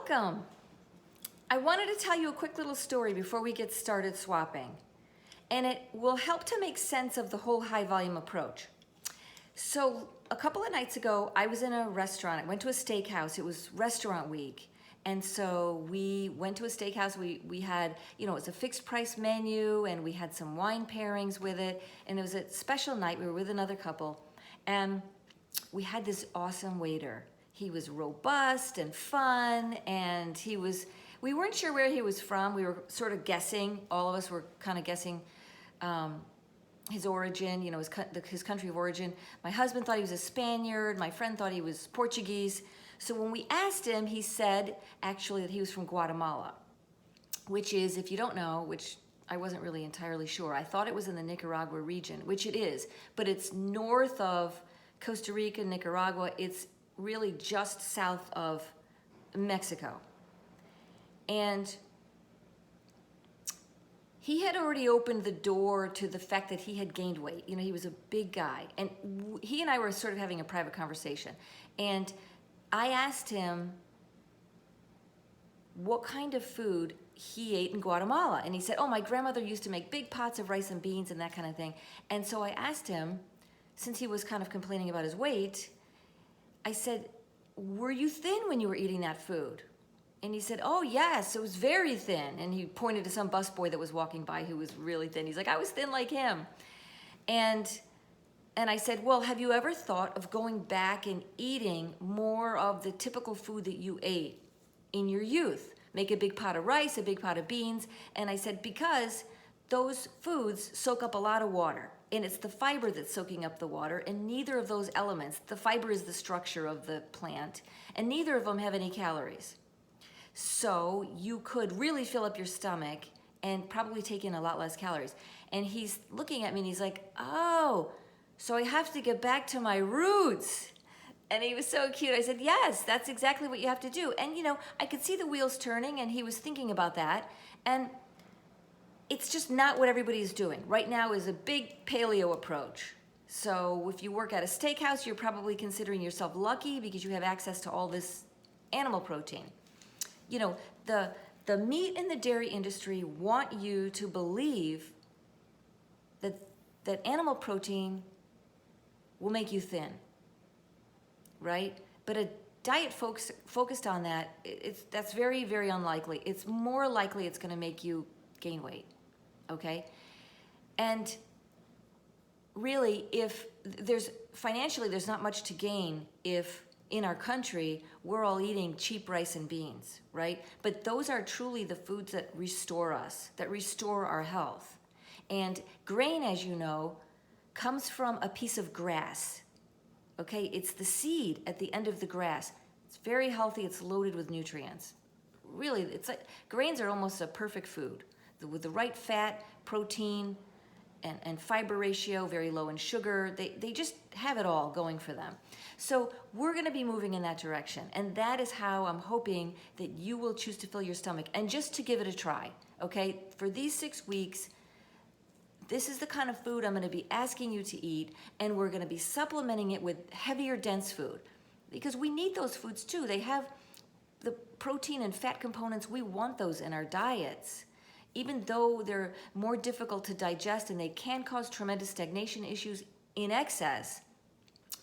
Welcome. I wanted to tell you a quick little story before we get started swapping, and it will help to make sense of the whole high volume approach. So a couple of nights ago, I was in a restaurant. I went to a steakhouse. It was restaurant week. And so we went to a steakhouse. We had, it was a fixed price menu, and we had some wine pairings with it. And it was a special night. We were with another couple, and we had this awesome waiter. He was robust and fun, and we weren't sure where he was from. We were sort of guessing. All of us were kind of guessing his origin, his country of origin. My husband thought he was a Spaniard. My friend thought he was Portuguese. So when we asked him, he said actually that he was from Guatemala, which is, if you don't know, which I wasn't really entirely sure. I thought it was in the Nicaragua region, which it is, but it's north of Costa Rica, Nicaragua. It's really just south of Mexico. And he had already opened the door to the fact that he had gained weight. He was a big guy. And he and I were sort of having a private conversation. And I asked him what kind of food he ate in Guatemala. And he said, my grandmother used to make big pots of rice and beans and that kind of thing. And so I asked him, since he was kind of complaining about his weight, I said, were you thin when you were eating that food? And he said, oh yes, it was very thin. And he pointed to some busboy that was walking by who was really thin. He's like, I was thin like him. And I said, well, have you ever thought of going back and eating more of the typical food that you ate in your youth? Make a big pot of rice, a big pot of beans. And I said, because those foods soak up a lot of water. And it's the fiber that's soaking up the water, and neither of those elements, the fiber is the structure of the plant, and neither of them have any calories. So you could really fill up your stomach and probably take in a lot less calories. And he's looking at me and he's like, oh, so I have to get back to my roots. And he was so cute. I said, yes, that's exactly what you have to do. And I could see the wheels turning, and he was thinking about that. And it's just not what everybody is doing. Right now is a big paleo approach. So if you work at a steakhouse, you're probably considering yourself lucky because you have access to all this animal protein. The meat and the dairy industry want you to believe that animal protein will make you thin, right? But a diet focused on that, that's very, very unlikely. It's more likely it's going to make you gain weight, okay? And really, financially, there's not much to gain if in our country, we're all eating cheap rice and beans, right? But those are truly the foods that restore us, that restore our health. And grain, as you know, comes from a piece of grass, okay? It's the seed at the end of the grass. It's very healthy. It's loaded with nutrients. Really, it's like grains are almost a perfect food with the right fat, protein, and fiber ratio, very low in sugar. They just have it all going for them. So we're going to be moving in that direction. And that is how I'm hoping that you will choose to fill your stomach. And just to give it a try, okay? For these 6 weeks, this is the kind of food I'm going to be asking you to eat. And we're going to be supplementing it with heavier, dense food. Because we need those foods too. They have the protein and fat components. We want those in our diets. Even though they're more difficult to digest and they can cause tremendous stagnation issues in excess,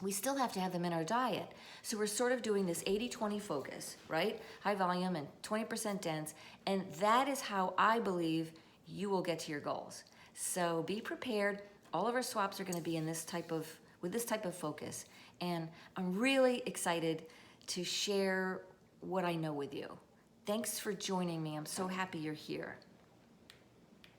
we still have to have them in our diet. So we're sort of doing this 80-20 focus, right? High volume and 20% dense. And that is how I believe you will get to your goals. So be prepared. All of our swaps are going to be with this type of focus. And I'm really excited to share what I know with you. Thanks for joining me. I'm so happy you're here.